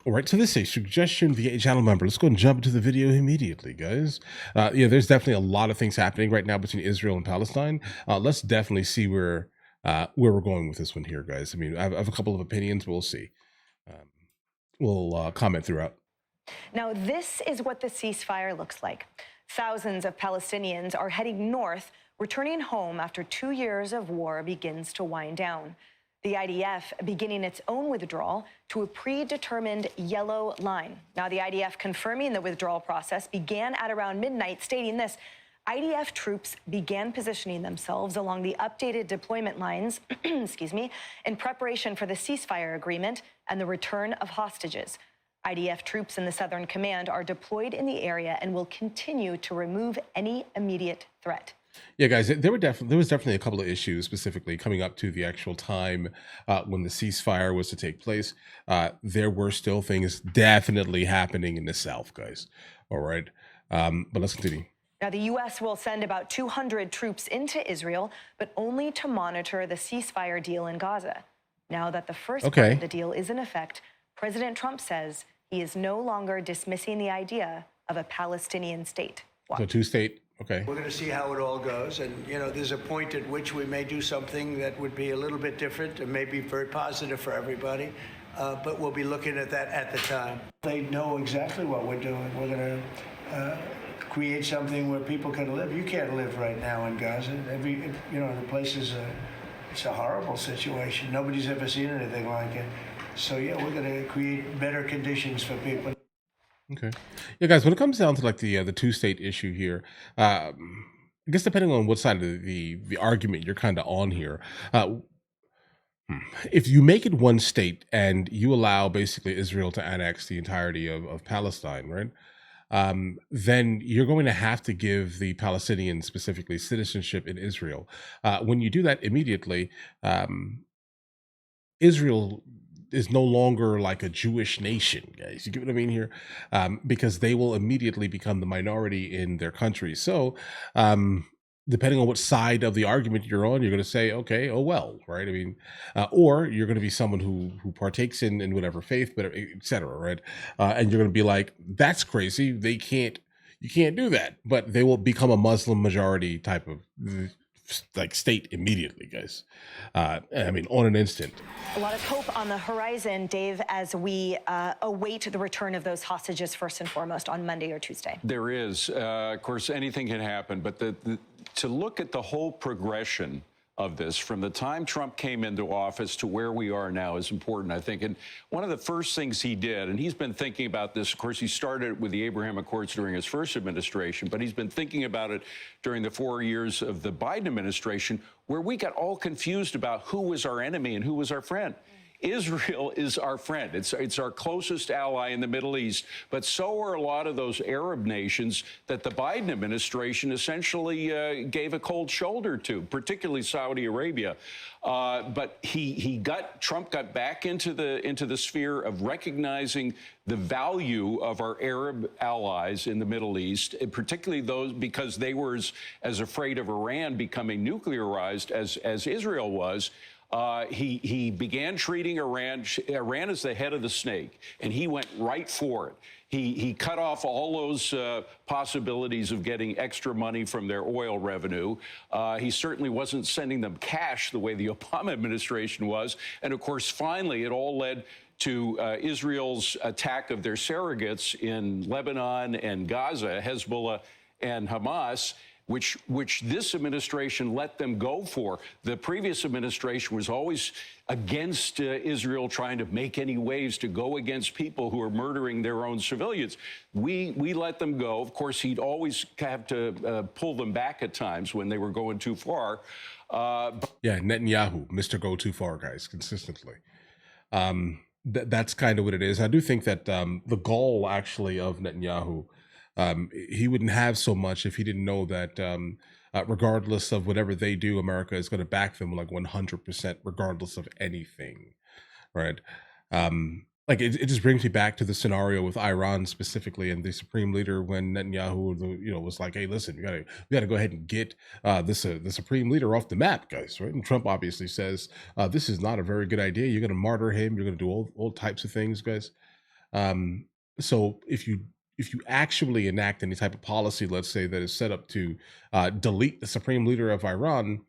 All right, so this is a suggestion via a channel member. Let's go and jump into the video immediately, guys. Yeah, there's definitely a lot of things happening right now between Israel and Palestine. Let's definitely see where we're going with this one here, guys. I mean, I have a couple of opinions. We'll see. Um, we'll comment throughout. Now, this is what the ceasefire looks like. Thousands of Palestinians are heading north, returning home after 2 years of war begins to wind down. The IDF beginning its own withdrawal to a predetermined yellow line. Now, the IDF confirming the withdrawal process began at around midnight, stating this: IDF troops began positioning themselves along the updated deployment lines, excuse me, in preparation for the ceasefire agreement and the return of hostages. IDF troops in the Southern Command are deployed in the area and will continue to remove any immediate threat. Yeah, guys, there was definitely a couple of issues specifically coming up to the actual time when the ceasefire was to take place. There were still things definitely happening in the South, guys. All right, but let's continue. Now, the U.S. will send about 200 troops into Israel, but only to monitor the ceasefire deal in Gaza. Now that the first part of the deal is in effect, President Trump says he is no longer dismissing the idea of a Palestinian state. So two-state. Okay. We're going to see how it all goes. And, you know, there's a point at which we may do something that would be a little bit different and maybe very positive for everybody. But we'll be looking at that at the time. They know exactly what we're doing. We're going to create something where people can live. You can't live right now in Gaza. The place is it's a horrible situation. Nobody's ever seen anything like it. So, yeah, we're going to create better conditions for people. Okay. Yeah, guys, when it comes down to like the two-state issue here, I guess depending on what side of the argument you're kind of on here, if you make it one state and you allow basically Israel to annex the entirety of Palestine, right? Then you're going to have to give the Palestinians specifically citizenship in Israel. When you do that immediately, Israel is no longer like a Jewish nation, guys. You get what I mean here? Because they will immediately become the minority in their country. So, depending on what side of the argument you're on, you're going to say, okay, oh well, right? I mean, or you're going to be someone who partakes in whatever faith, but et cetera, right? And you're going to be like, that's crazy. You can't do that. But they will become a Muslim majority type of like state immediately, guys. I mean, on an instant. A lot of hope on the horizon, Dave, as we await the return of those hostages first and foremost on Monday or Tuesday. There is. Of course, anything can happen. But to look at the whole progression of this from the time Trump came into office to where we are now is important, I think. And one of the first things he did, and he's been thinking about this, of course, he started with the Abraham Accords during his first administration, but he's been thinking about it during the 4 years of the Biden administration, where we got all confused about who was our enemy and who was our friend. Israel is our friend. It's our closest ally in the Middle East, but so are a lot of those Arab nations that the Biden administration essentially gave a cold shoulder to, particularly Saudi Arabia. But Trump got back into the sphere of recognizing the value of our Arab allies in the Middle East, and particularly those because they were as afraid of Iran becoming nuclearized as Israel was. He began treating Iran as the head of the snake, and he went right for it. He cut off all those possibilities of getting extra money from their oil revenue. He certainly wasn't sending them cash the way the Obama administration was. And of course, finally, it all led to Israel's attack of their surrogates in Lebanon and Gaza, Hezbollah and Hamas, which this administration let them go for. The previous administration was always against Israel trying to make any waves to go against people who are murdering their own civilians. We let them go. Of course, he'd always have to pull them back at times when they were going too far. Yeah, Netanyahu, Mr. Go Too Far, guys, consistently. That's kind of what it is. I do think that the goal, actually, of Netanyahu, he wouldn't have so much if he didn't know that regardless of whatever they do, America is going to back them like 100%, regardless of anything, right? Like it just brings me back to the scenario with Iran specifically, and the supreme leader when Netanyahu, was like, "Hey, listen, we gotta go ahead and get the supreme leader off the map, guys." Right? And Trump obviously says this is not a very good idea. You're going to martyr him. You're going to do all types of things, guys. So if you actually enact any type of policy, let's say that is set up to delete the supreme leader of Iran,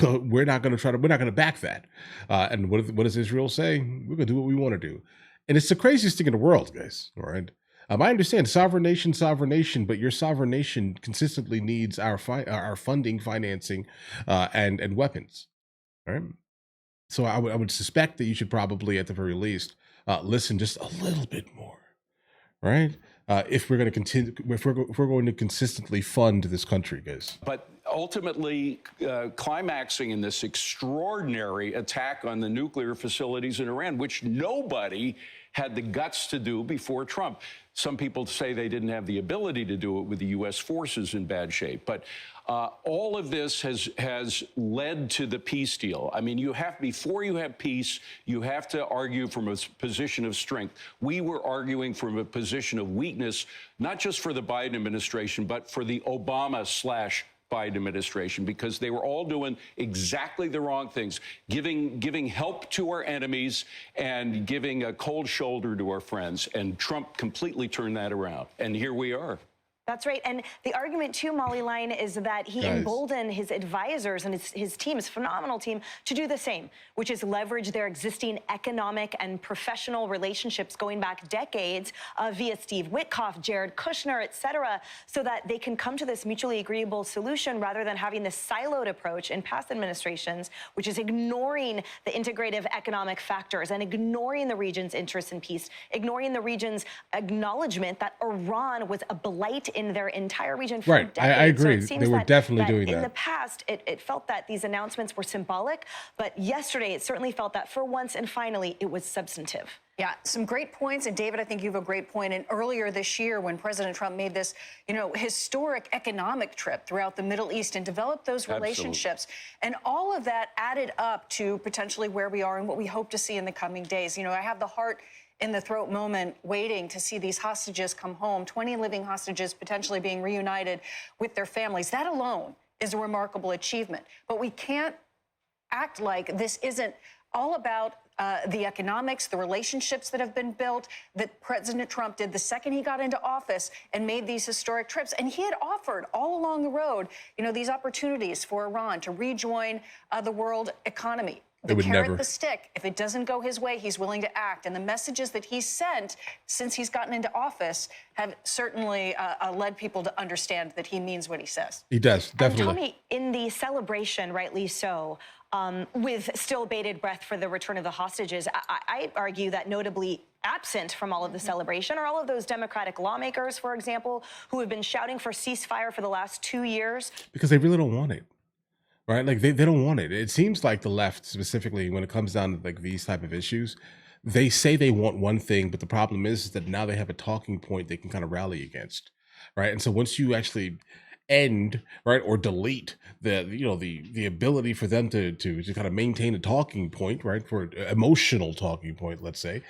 we're not going to back that. And what does Israel say? We're going to do what we want to do. And it's the craziest thing in the world, guys. All right. I understand sovereign nation, but your sovereign nation consistently needs our funding, financing, and weapons. All right. So I would suspect that you should probably, at the very least, listen just a little bit more, right? If we're going to continue, if we're going to consistently fund this country, guys. But ultimately, climaxing in this extraordinary attack on the nuclear facilities in Iran, which nobody had the guts to do before Trump. Some people say they didn't have the ability to do it with the U.S. forces in bad shape. But all of this has led to the peace deal. I mean, before you have peace, you have to argue from a position of strength. We were arguing from a position of weakness, not just for the Biden administration, but for the Obama/Biden administration, because they were all doing exactly the wrong things, giving help to our enemies and giving a cold shoulder to our friends. And Trump completely turned that around. And here we are. That's right. And the argument, too, Molly Line, is that he emboldened his advisors and his team, his phenomenal team, to do the same, which is leverage their existing economic and professional relationships going back decades via Steve Witkoff, Jared Kushner, et cetera, so that they can come to this mutually agreeable solution rather than having this siloed approach in past administrations, which is ignoring the integrative economic factors and ignoring the region's interest in peace, ignoring the region's acknowledgement that Iran was a blight in their entire region for decades. I agree. So they were definitely doing that. In the past, it felt that these announcements were symbolic, but yesterday it certainly felt that for once and finally it was substantive. Yeah, some great points. And David, I think you have a great point. And earlier this year, when President Trump made this, historic economic trip throughout the Middle East and developed those relationships, and all of that added up to potentially where we are and what we hope to see in the coming days. I have the heart in the throat moment waiting to see these hostages come home, 20 living hostages potentially being reunited with their families. That alone is a remarkable achievement. But we can't act like this isn't all about the economics, the relationships that have been built, that President Trump did the second he got into office and made these historic trips. And he had offered all along the road, these opportunities for Iran to rejoin the world economy. The carrot, the stick. If it doesn't go his way, he's willing to act. And the messages that he's sent since he's gotten into office have certainly led people to understand that he means what he says. He does, definitely. And Tommy, in the celebration, rightly so, with still bated breath for the return of the hostages, I argue that notably absent from all of the celebration are all of those Democratic lawmakers, for example, who have been shouting for ceasefire for the last 2 years. Because they really don't want it. Right? Like they don't want it. It seems like the left, specifically when it comes down to like these type of issues, they say they want one thing, but the problem is that now they have a talking point they can kind of rally against. Right. And so once you actually end, right, or delete the ability for them to kind of maintain a talking point, right, for emotional talking point, let's say,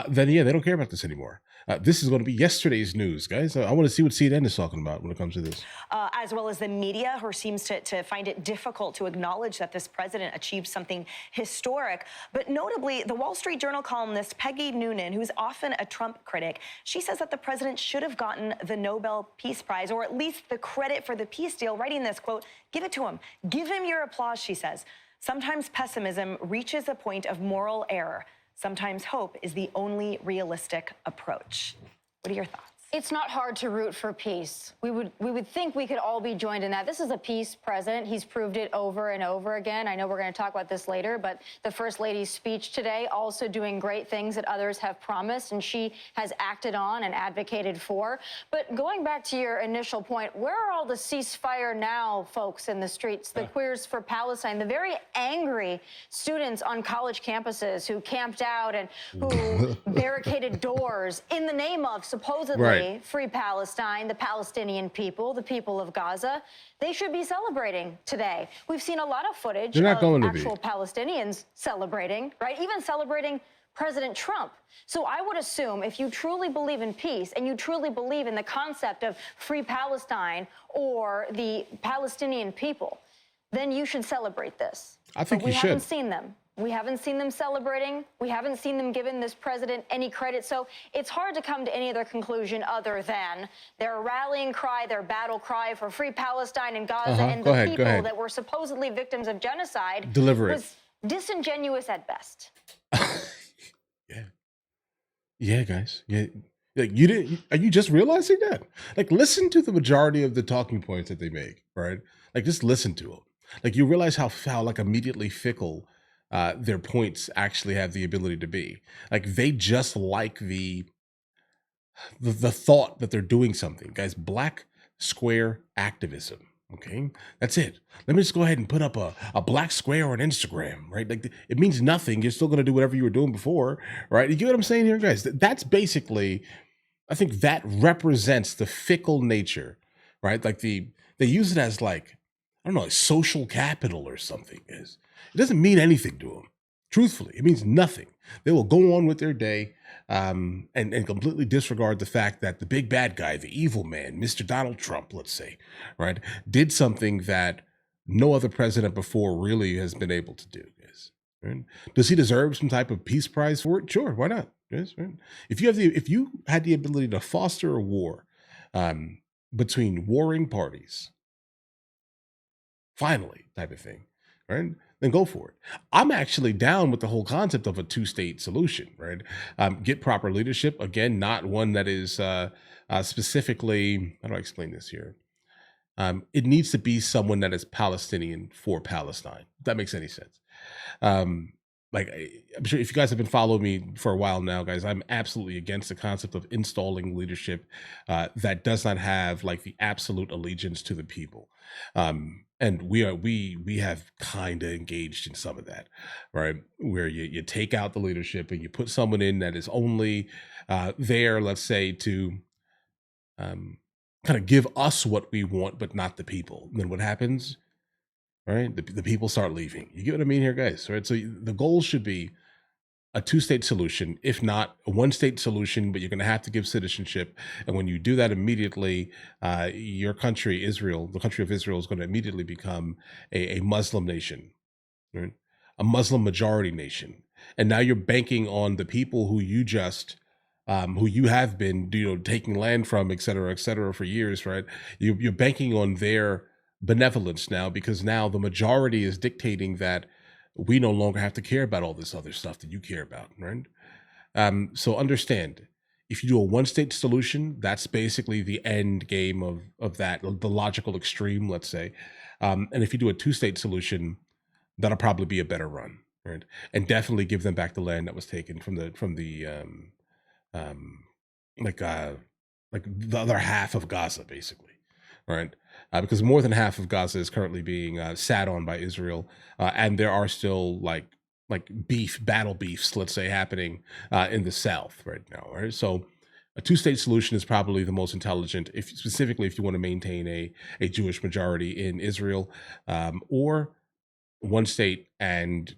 then yeah, they don't care about this anymore. This is going to be yesterday's news, guys. I want to see what CNN is talking about when it comes to this. As well as the media, who seems to find it difficult to acknowledge that this president achieved something historic. But notably, the Wall Street Journal columnist Peggy Noonan, who's often a Trump critic, she says that the president should have gotten the Nobel Peace Prize, or at least the credit for the peace deal, writing this, quote, "Give it to him. Give him your applause," she says. Sometimes pessimism reaches a point of moral error. Sometimes hope is the only realistic approach. What are your thoughts? It's not hard to root for peace. We would think we could all be joined in that. This is a peace president. He's proved it over and over again. I know we're going to talk about this later, but the First Lady's speech today also doing great things that others have promised and she has acted on and advocated for. But going back to your initial point, where are all the ceasefire now folks in the streets, the Queers for Palestine, the very angry students on college campuses who camped out and who barricaded doors in the name of supposedly free Palestine, the Palestinian people, the people of Gaza? They should be celebrating today. We've seen a lot of footage of actual Palestinians celebrating, right? Even celebrating President Trump. So I would assume if you truly believe in peace and you truly believe in the concept of free Palestine or the Palestinian people, then you should celebrate this. I think but we you should. haven't seen them. We haven't seen them celebrating. We haven't seen them giving this president any credit. So it's hard to come to any other conclusion other than their rallying cry, their battle cry for free Palestine and Gaza and the people that were supposedly victims of genocide was disingenuous at best. Yeah, guys. Yeah. Like are you just realizing that? Like, listen to the majority of the talking points that they make, right? Like, just listen to them. Like, you realize how like immediately fickle their points actually have the ability to be. Like, they just like the thought that they're doing something, guys. Black square activism. Okay, that's it. Let me just go ahead and put up a black square on Instagram, right? Like, it means nothing. You're still going to do whatever you were doing before, right? You get what I'm saying here, guys? That's basically, I think that represents the fickle nature, right? Like they use it as like, I don't know, like social capital or something. It doesn't mean anything to them. Truthfully, it means nothing. They will go on with their day and completely disregard the fact that the big bad guy, the evil man, Mr. Donald Trump, let's say, right, did something that no other president before really has been able to do. Yes, right? Does he deserve some type of peace prize for it? Sure, why not? Yes, right? If you had the ability to foster a war between warring parties, finally, type of thing, right? Then go for it. I'm actually down with the whole concept of a two-state solution, right? Get proper leadership. Again, not one that is specifically, how do I explain this here? It needs to be someone that is Palestinian for Palestine. If that makes any sense. Like, I'm sure if you guys have been following me for a while now, guys, I'm absolutely against the concept of installing leadership that does not have like the absolute allegiance to the people. And we have kind of engaged in some of that, right? Where you take out the leadership and you put someone in that is only there, let's say, to kind of give us what we want, but not the people. And then what happens? Right? The people start leaving. You get what I mean here, guys? Right? So the goal should be a two-state solution, if not a one-state solution, but you're going to have to give citizenship. And when you do that immediately, your country, Israel, the country of Israel, is going to immediately become a Muslim nation, right? A Muslim majority nation. And now you're banking on the people who you just, who you have been, taking land from, et cetera, for years, right? You're banking on their benevolence now, because now the majority is dictating that we no longer have to care about all this other stuff that you care about, right? So understand, if you do a one-state solution, that's basically the end game of that, the logical extreme, let's say. And if you do a two-state solution, that'll probably be a better run, right? And definitely give them back the land that was taken from the like the other half of Gaza, basically, right? Because more than half of Gaza is currently being sat on by Israel, and there are still like battle beefs, let's say, happening in the south right now. Right, so a two-state solution is probably the most intelligent, specifically if you want to maintain a Jewish majority in Israel, or one state, and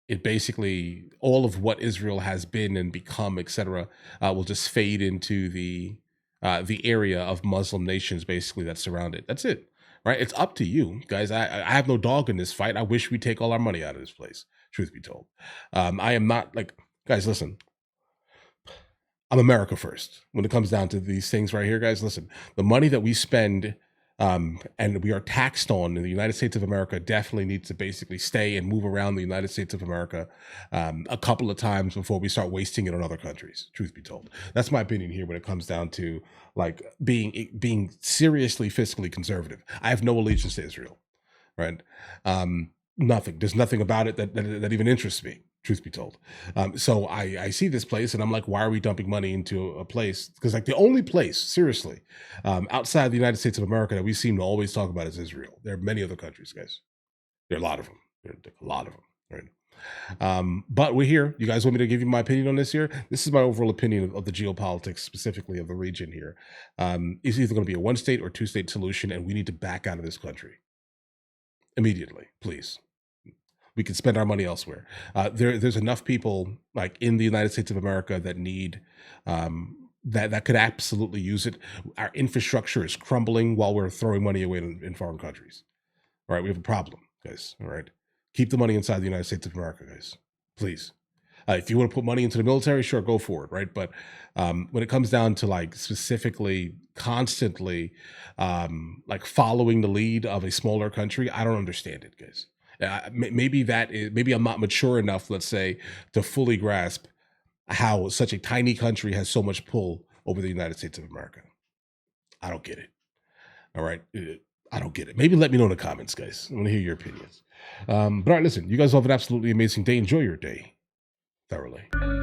it basically all of what Israel has been and become, etc., will just fade into the area of Muslim nations, basically, that surround it. That's it, right? It's up to you, guys. I have no dog in this fight. I wish we take all our money out of this place, truth be told. I am not like, guys, listen, I'm America first when it comes down to these things right here, guys. Listen, the money that we spend and we are taxed on in the United States of America definitely needs to basically stay and move around the United States of America a couple of times before we start wasting it on other countries, truth be told. That's my opinion here when it comes down to like being seriously fiscally conservative. I have no allegiance to Israel, right? Nothing. There's nothing about it that even interests me, truth be told. So I see this place and I'm like, why are we dumping money into a place? Because like the only place, seriously, outside the United States of America that we seem to always talk about is Israel. There are many other countries, guys. There are a lot of them. There are a lot of them, right? But we're here. You guys want me to give you my opinion on this here? This is my overall opinion of the geopolitics, specifically of the region here. It's either going to be a one-state or two-state solution, and we need to back out of this country immediately, please. We can spend our money elsewhere. There's enough people like in the United States of America that need that could absolutely use it. Our infrastructure is crumbling while we're throwing money away in foreign countries. All right, we have a problem, guys. All right, Keep the money inside the United States of America, guys. Please. If you want to put money into the military, sure, go for it, right? But when it comes down to like specifically, constantly, like following the lead of a smaller country, I don't understand it, guys. Maybe I'm not mature enough, let's say, to fully grasp how such a tiny country has so much pull over the United States of America. I don't get it. All right. I don't get it. Maybe let me know in the comments, guys. I want to hear your opinions. But all right, listen, you guys have an absolutely amazing day. Enjoy your day thoroughly.